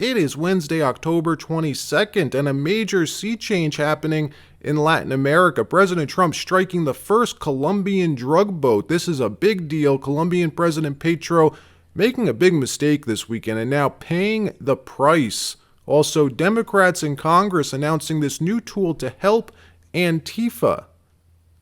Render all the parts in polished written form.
It is Wednesday, October 22nd, and a major sea change happening in Latin America. President Trump striking the first Colombian drug boat. This is a big deal. Colombian President Petro making a big mistake this weekend and now paying the price. Also, Democrats in Congress announcing this new tool to help Antifa.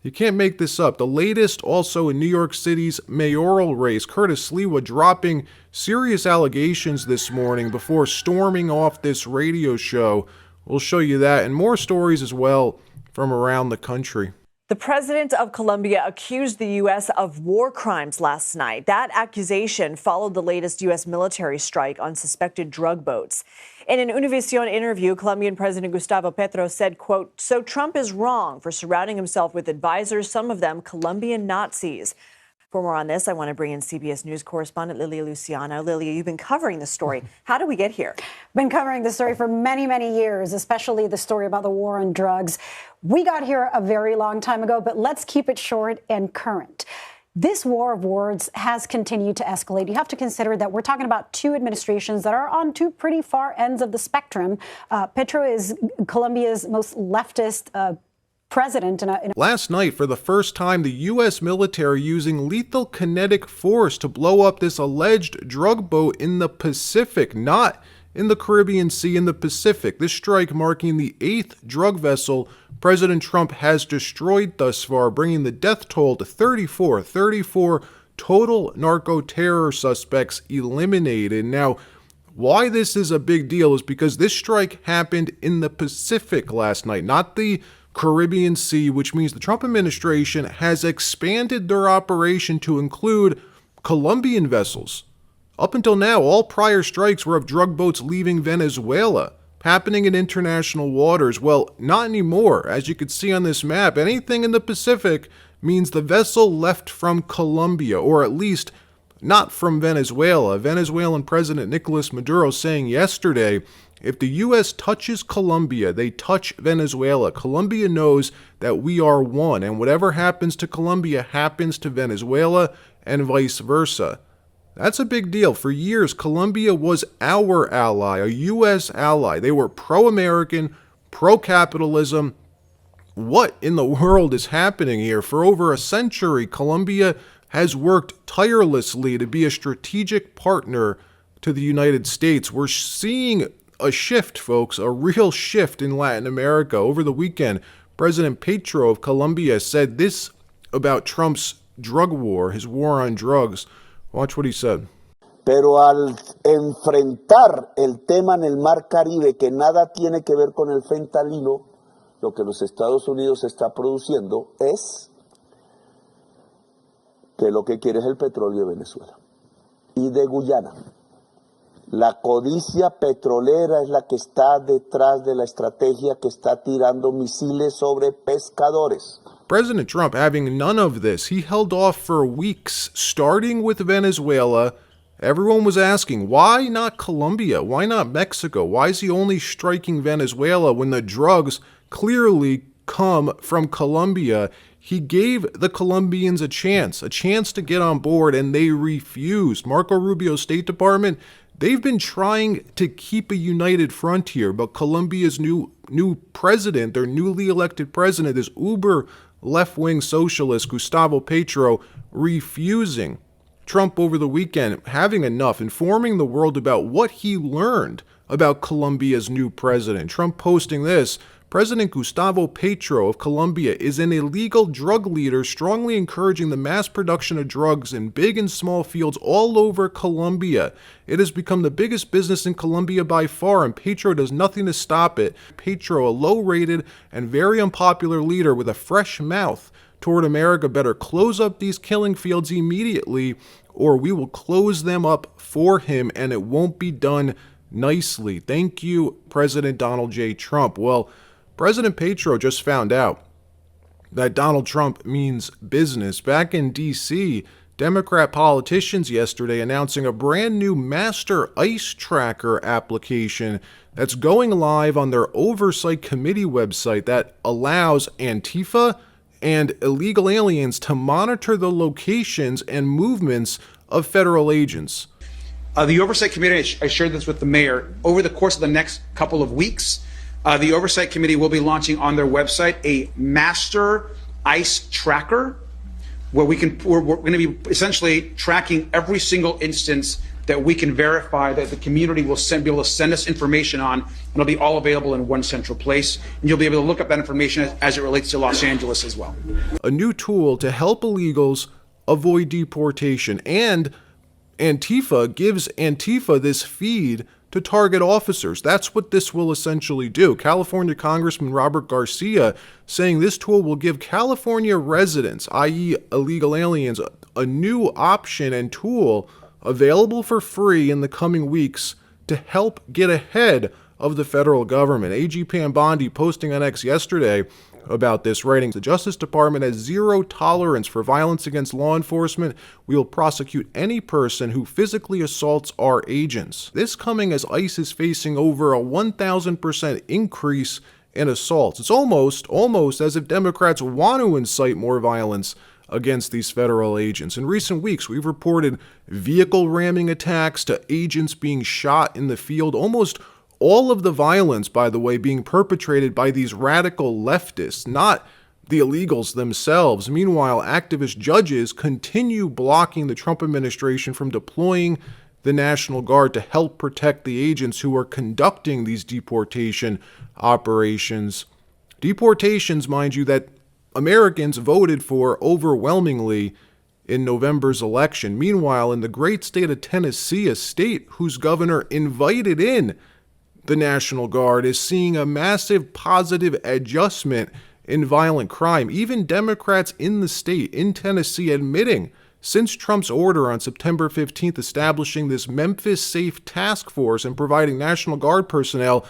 You can't make this up. The latest also in New York City's mayoral race. Curtis Sliwa dropping serious allegations this morning before storming off this radio show. We'll show you that and more stories as well from around the country. The president of Colombia accused the U.S. of war crimes last night. That accusation followed the latest U.S. military strike on suspected drug boats. In an Univision interview, Colombian President Gustavo Petro said, quote, "So Trump is wrong for surrounding himself with advisors, some of them Colombian Nazis." For more on this, I want to bring in CBS News correspondent Lilia Luciano. Lilia, you've been covering the story. How did we get here? Been covering the story for many, many years, especially the story about the war on drugs. We got here a very long time ago, but let's keep it short and current. This war of words has continued to escalate. You have to consider that we're talking about two administrations that are on two pretty far ends of the spectrum. Petro is Colombia's most leftist president. Last night, for the first time, the U.S. military using lethal kinetic force to blow up this alleged drug boat in the Pacific, not in the Caribbean Sea, in the Pacific. This strike marking the 8th drug vessel President Trump has destroyed thus far, bringing the death toll to 34 total narco-terror suspects eliminated. Now, why this is a big deal is because this strike happened in the Pacific last night, not the Caribbean Sea, which means the Trump administration has expanded their operation to include Colombian vessels. Up until now, all prior strikes were of drug boats leaving Venezuela, happening in international waters. Well, not anymore. As you can see on this map, anything in the Pacific means the vessel left from Colombia, or at least not from Venezuela. Venezuelan President Nicolas Maduro saying yesterday, if the U.S. touches Colombia, they touch Venezuela. Colombia knows that we are one, and whatever happens to Colombia happens to Venezuela and vice versa. That's a big deal. For years, Colombia was our ally, a U.S. ally. They were pro-American, pro-capitalism. What in the world is happening here? For over a century, Colombia has worked tirelessly to be a strategic partner to the United States. We're seeing a shift, folks, a real shift in Latin America. Over the weekend, President Petro of Colombia said this about Trump's drug war, his war on drugs. Watch what he said. Pero al enfrentar el tema en el Mar Caribe, que nada tiene que ver con el fentanilo, lo que los Estados Unidos está produciendo es que lo que quiere es el petróleo de Venezuela y de Guyana. La codicia petrolera es la que está detrás de la estrategia que está tirando misiles sobre pescadores. President Trump having none of this. He held off for weeks, starting with Venezuela. Everyone was asking, why not Colombia? Why not Mexico? Why is he only striking Venezuela when the drugs clearly come from Colombia? He gave the Colombians a chance to get on board, and they refused. Marco Rubio's State Department, they've been trying to keep a united front here, but Colombia's new president, their newly elected president, is uber left-wing socialist Gustavo Petro, refusing. Trump over the weekend having enough, informing the world about what he learned about Colombia's new president. Trump posting this, President Gustavo Petro of Colombia is an illegal drug leader strongly encouraging the mass production of drugs in big and small fields all over Colombia. It has become the biggest business in Colombia by far, and Petro does nothing to stop it. Petro, a low-rated and very unpopular leader with a fresh mouth toward America, better close up these killing fields immediately, or we will close them up for him, and it won't be done nicely. Thank you, President Donald J. Trump. Well, President Petro just found out that Donald Trump means business. Back in D.C., Democrat politicians yesterday announcing a brand new master ICE tracker application that's going live on their Oversight Committee website that allows Antifa and illegal aliens to monitor the locations and movements of federal agents. The Oversight Committee, I shared this with the mayor, over the course of the next couple of weeks, the Oversight Committee will be launching on their website a master ICE tracker where we're going to be essentially tracking every single instance that we can verify that the community will be able to send us information on, and it'll be all available in one central place. And you'll be able to look up that information as it relates to Los Angeles as well. A new tool to help illegals avoid deportation. And Antifa gives Antifa this feed to target officers. That's what this will essentially do. California Congressman Robert Garcia saying this tool will give California residents, i.e. illegal aliens, a new option and tool available for free in the coming weeks to help get ahead of the federal government. AG Pam Bondi posting on X yesterday about this, writing, the Justice Department has zero tolerance for violence against law enforcement. We will prosecute any person who physically assaults our agents. This coming as ICE is facing over a 1,000% increase in assaults. It's almost as if Democrats want to incite more violence against these federal agents. In recent weeks, we've reported vehicle ramming attacks to agents being shot in the field. Almost all of the violence, by the way, being perpetrated by these radical leftists, not the illegals themselves. Meanwhile, activist judges continue blocking the Trump administration from deploying the National Guard to help protect the agents who are conducting these deportation operations. Deportations, mind you, that Americans voted for overwhelmingly in November's election. Meanwhile, in the great state of Tennessee, a state whose governor invited in the National Guard, is seeing a massive positive adjustment in violent crime. Even Democrats in the state, in Tennessee, admitting since Trump's order on September 15th establishing this Memphis Safe Task Force and providing National Guard personnel,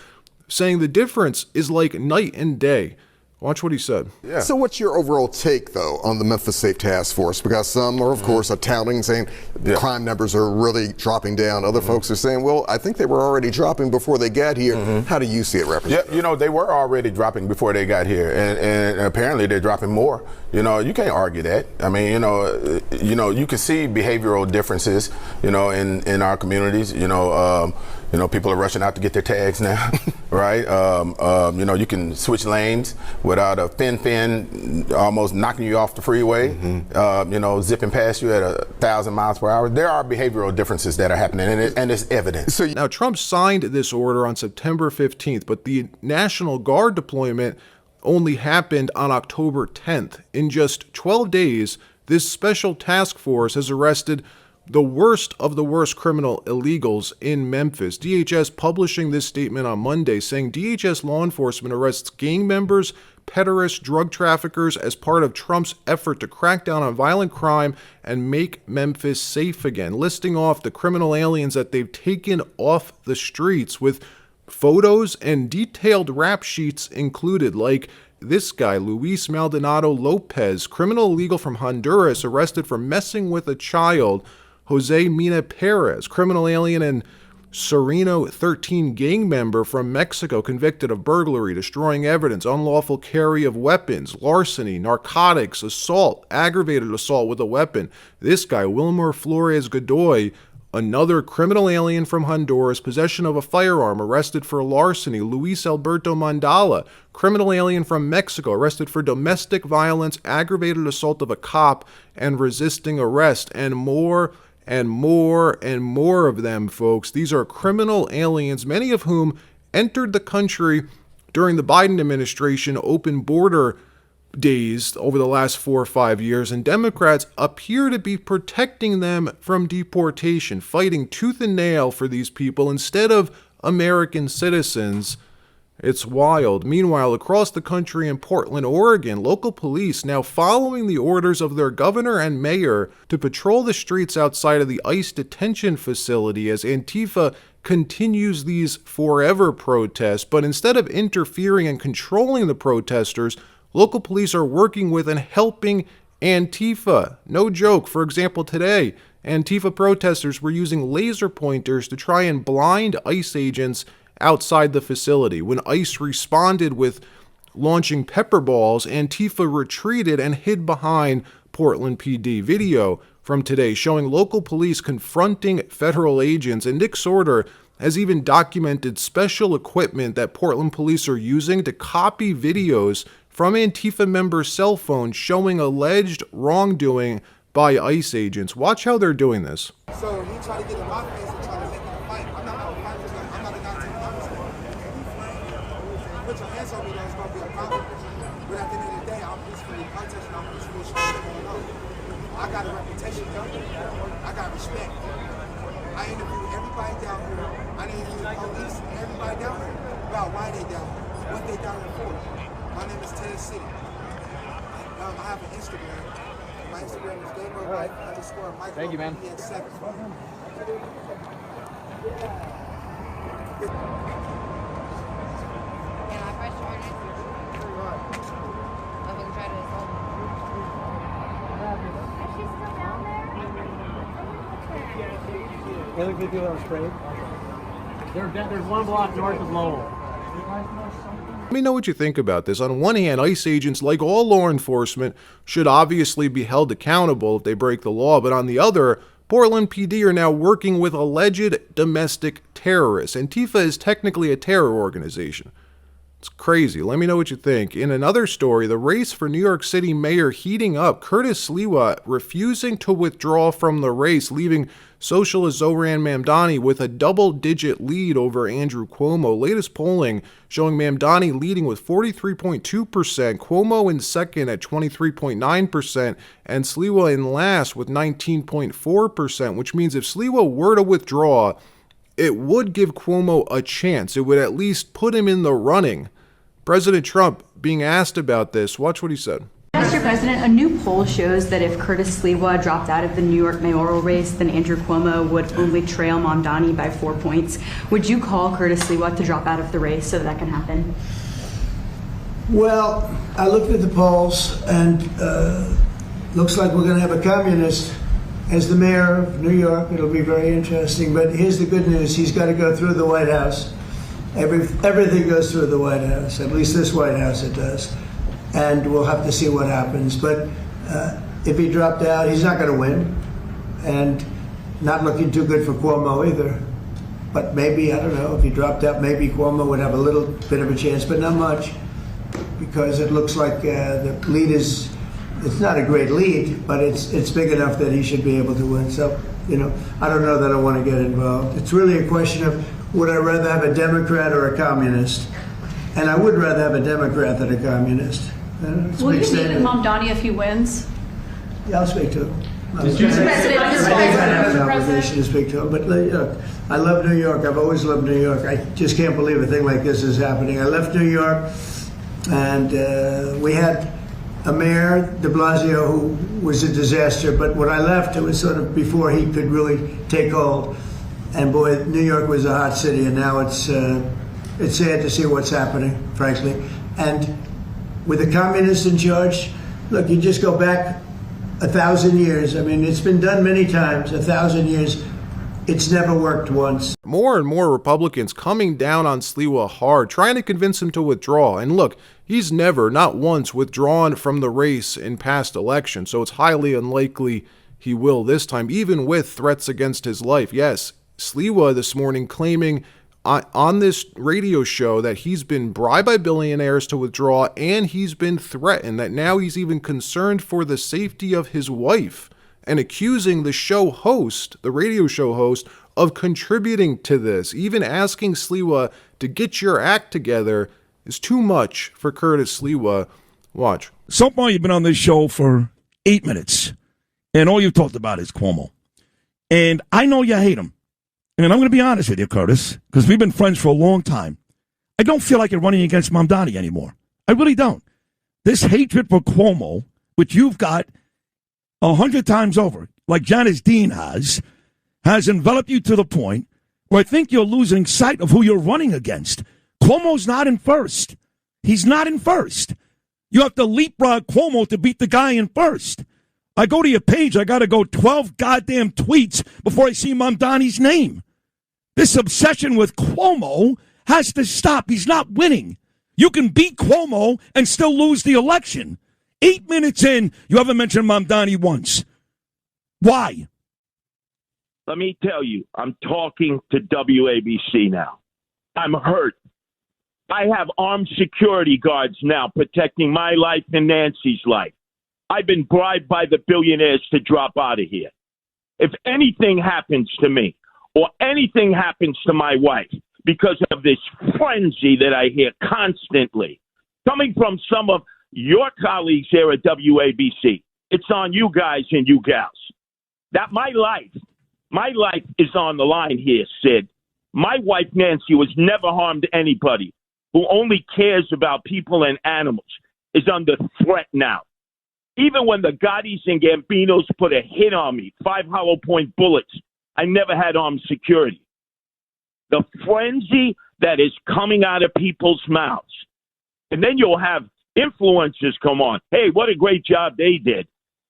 saying the difference is like night and day. Watch what he said. Yeah. So what's your overall take, though, on the Memphis Safe Task Force? Because some are, of course, touting, saying crime numbers are really dropping down. Other folks are saying, well, I think they were already dropping before they got here. How do you see it, Representative? Yeah, you know, they were already dropping before they got here, and apparently they're dropping more. You know, you can't argue that. I mean, you know, you can see behavioral differences, you know, in our communities. You know, people are rushing out to get their tags now, right? You know, you can switch lanes without a fin almost knocking you off the freeway, you know, zipping past you at 1,000 miles per hour. There are behavioral differences that are happening, and it's evident. So now, Trump signed this order on September 15th, but the National Guard deployment only happened on October 10th. In just 12 days, this special task force has arrested the worst of the worst criminal illegals in Memphis. DHS publishing this statement on Monday, saying DHS law enforcement arrests gang members, pederasts, drug traffickers as part of Trump's effort to crack down on violent crime and make Memphis safe again, listing off the criminal aliens that they've taken off the streets with photos and detailed rap sheets included, like this guy, Luis Maldonado Lopez, criminal illegal from Honduras, arrested for messing with a child. Jose Mina Perez, criminal alien and Sereno 13 gang member from Mexico, convicted of burglary, destroying evidence, unlawful carry of weapons, larceny, narcotics, assault, aggravated assault with a weapon. This guy, Wilmer Flores Godoy, another criminal alien from Honduras, possession of a firearm, arrested for larceny. Luis Alberto Mandala, criminal alien from Mexico, arrested for domestic violence, aggravated assault of a cop, and resisting arrest, and more and more and more of them, folks. These are criminal aliens, many of whom entered the country during the Biden administration open border days over the last 4 or 5 years, and Democrats appear to be protecting them from deportation, fighting tooth and nail for these people instead of American citizens. It's wild. Meanwhile, across the country in Portland, Oregon, local police now following the orders of their governor and mayor to patrol the streets outside of the ICE detention facility as Antifa continues these forever protests. But instead of interfering and controlling the protesters, local police are working with and helping Antifa. No joke. For example, today, Antifa protesters were using laser pointers to try and blind ICE agents outside the facility. When ICE responded with launching pepper balls, Antifa retreated and hid behind Portland PD. Video from today showing local police confronting federal agents, and Nick Sorter has even documented special equipment that Portland police are using to copy videos from Antifa members' cell phones showing alleged wrongdoing by ICE agents. Watch how they're doing this. So he tried to get in my face and try to make it a fight. I'm not a fighter. I'm not a 19 officer. Put your hands on me, though, it's going to be a problem. But at the end of the day, I'm peacefully protesting. I'm peacefully showing what's going on. I got a reputation, though. I got respect. I interviewed everybody down here. I interviewed the police, everybody down here about why they down here, what they down here for. My name is Ted City. I have an Instagram. My Instagram is _Mike_Michael. Thank you, man. EX7. There's one block north of Lowell. Let me know what you think about this. On one hand, ICE agents, like all law enforcement, should obviously be held accountable if they break the law. But on the other, Portland PD are now working with alleged domestic terrorists. Antifa is technically a terror organization. It's crazy. Let me know what you think. In another story, the race for New York City mayor heating up. Curtis Sliwa refusing to withdraw from the race, leaving socialist Zoran Mamdani with a double-digit lead over Andrew Cuomo. Latest polling showing Mamdani leading with 43.2%, Cuomo in second at 23.9%, and Sliwa in last with 19.4%, which means if Sliwa were to withdraw, it would give Cuomo a chance. It would at least put him in the running. President Trump being asked about this, watch what he said. Mr. President, a new poll shows that if Curtis Sliwa dropped out of the New York mayoral race, then Andrew Cuomo would only trail Mamdani by 4 points. Would you call Curtis Sliwa to drop out of the race so that can happen? Well, I looked at the polls, and looks like we're going to have a communist as the mayor of New York. It'll be very interesting. But here's the good news. He's got to go through the White House. Everything goes through the White House. At least this White House it does. And we'll have to see what happens. But if he dropped out, he's not going to win. And not looking too good for Cuomo either. But maybe, I don't know, if he dropped out, maybe Cuomo would have a little bit of a chance, but not much. Because it looks like the lead is, it's not a great lead, but it's big enough that he should be able to win. So, I don't know that I want to get involved. It's really a question of, would I rather have a Democrat or a communist? And I would rather have a Democrat than a communist. Will you meet with Mamdani if he wins? Yeah, I'll speak to him. Did you I have an obligation to speak to him. But I love New York. I've always loved New York. I just can't believe a thing like this is happening. I left New York, and we had a mayor, de Blasio, who was a disaster. But when I left, it was sort of before he could really take hold. And boy, New York was a hot city, and now it's sad to see what's happening, frankly. And with the communists in charge, look, you just go back 1,000 years. I mean, it's been done many times, 1,000 years. It's never worked once. More and more Republicans coming down on Sliwa hard, trying to convince him to withdraw. And look, he's never, not once, withdrawn from the race in past elections, so it's highly unlikely he will this time, even with threats against his life. Yes, Sliwa this morning claiming on this radio show that he's been bribed by billionaires to withdraw, and he's been threatened, that now he's even concerned for the safety of his wife, and accusing the show host, the radio show host, of contributing to this. Even asking Sliwa to get your act together is too much for Curtis Sliwa. Watch. So far, you've been on this show for 8 minutes, and all you've talked about is Cuomo. And I know you hate him. And I'm going to be honest with you, Curtis, because we've been friends for a long time. I don't feel like you're running against Mamdani anymore. I really don't. This hatred for Cuomo, which you've got 100 times over, like Janice Dean has enveloped you to the point where I think you're losing sight of who you're running against. Cuomo's not in first. He's not in first. You have to leapfrog Cuomo to beat the guy in first. I go to your page, I got to go 12 goddamn tweets before I see Mamdani's name. This obsession with Cuomo has to stop. He's not winning. You can beat Cuomo and still lose the election. 8 minutes in, you haven't mentioned Mamdani once. Why? Let me tell you, I'm talking to WABC now. I'm hurt. I have armed security guards now protecting my life and Nancy's life. I've been bribed by the billionaires to drop out of here. If anything happens to me or anything happens to my wife because of this frenzy that I hear constantly coming from some of your colleagues here at WABC, it's on you guys and you gals. That my life is on the line here, Sid. My wife, Nancy, was never harmed anybody who only cares about people and animals is under threat now. Even when the Gottis and Gambinos put a hit on me, 5 hollow point bullets, I never had armed security. The frenzy that is coming out of people's mouths. And then you'll have influencers come on. Hey, what a great job they did.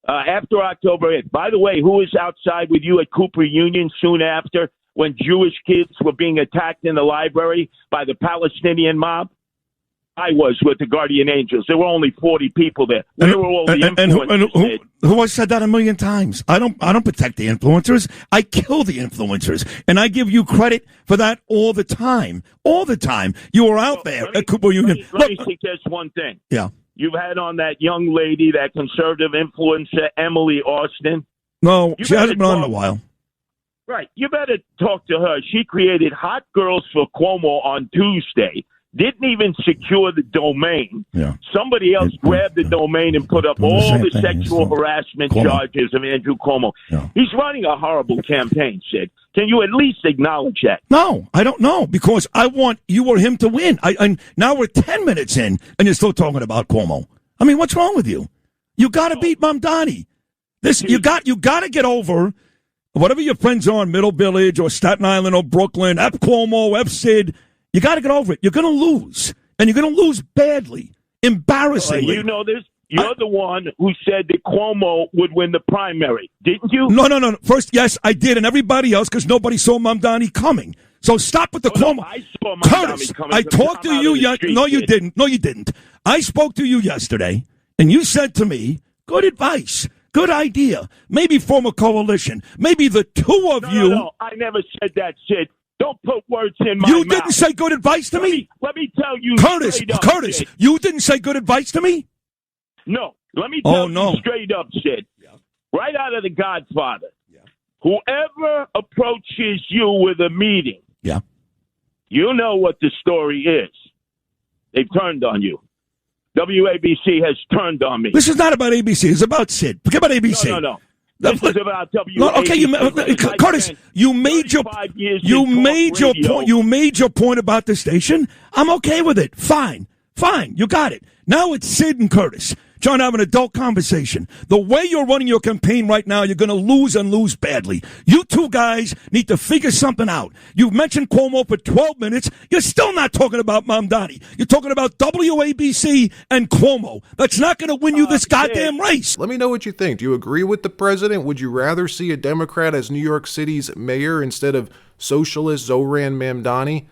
After October 8th. By the way, who was outside with you at Cooper Union soon after when Jewish kids were being attacked in the library by the Palestinian mob? I was with the Guardian Angels. There were only 40 people there. Where were all the influencers? Who has said that a million times? I don't protect the influencers. I kill the influencers, and I give you credit for that all the time. All the time. You were out there at Cooper Union. Let me suggest one thing. Yeah. You've had on that young lady, that conservative influencer, Emily Austin. No, she hasn't been on in a while. Right. You better talk to her. She created Hot Girls for Cuomo on Tuesday. Didn't even secure the domain. Yeah. Somebody else grabbed the domain and put up all the sexual harassment charges of Andrew Cuomo. Yeah. He's running a horrible campaign, Sid. Can you at least acknowledge that? No, I don't know, because I want you or him to win. And now we're 10 minutes in, and you're still talking about Cuomo. I mean, what's wrong with you? You got to beat Mamdani. You got to get over whatever your friends are in Middle Village or Staten Island or Brooklyn, F Cuomo, F Sid. You got to get over it. You're going to lose, and you're going to lose badly, embarrassingly. You know this. You're the one who said that Cuomo would win the primary, didn't you? No. First, yes, I did, and everybody else, because nobody saw Mamdani coming. So stop with the Cuomo. No, I saw Mamdani Curtis, coming. I talked to you yesterday. No, you didn't. No, you didn't. I spoke to you yesterday, and you said to me, good advice, good idea, maybe form a coalition, maybe the two of you. No, I never said that, Sid. Don't put words in my mouth. You didn't say good advice to me? Let me tell you Curtis, Sid. you didn't say good advice to me? No. Let me tell you straight up, Sid. Yeah. Right out of The Godfather. Yeah. Whoever approaches you with a meeting, you know what the story is. They've turned on you. WABC has turned on me. This is not about ABC. It's about Sid. Forget about ABC. No. This is about WABC. No, okay, Curtis, you made your point. You made your point about the station. I'm okay with it. Fine. You got it. Now it's Sid and Curtis trying to have an adult conversation. The way you're running your campaign right now, you're going to lose and lose badly. You two guys need to figure something out. You've mentioned Cuomo for 12 minutes. You're still not talking about Mamdani. You're talking about WABC and Cuomo. That's not going to win you this goddamn race. Let me know what you think. Do you agree with the president? Would you rather see a Democrat as New York City's mayor instead of socialist Zohran Mamdani?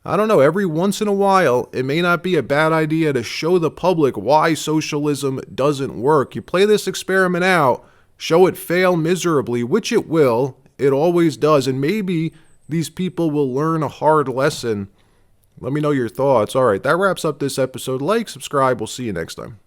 I don't know, every once in a while, it may not be a bad idea to show the public why socialism doesn't work. You play this experiment out, show it fail miserably, which it will, it always does, and maybe these people will learn a hard lesson. Let me know your thoughts. All right, that wraps up this episode. Like, subscribe, we'll see you next time.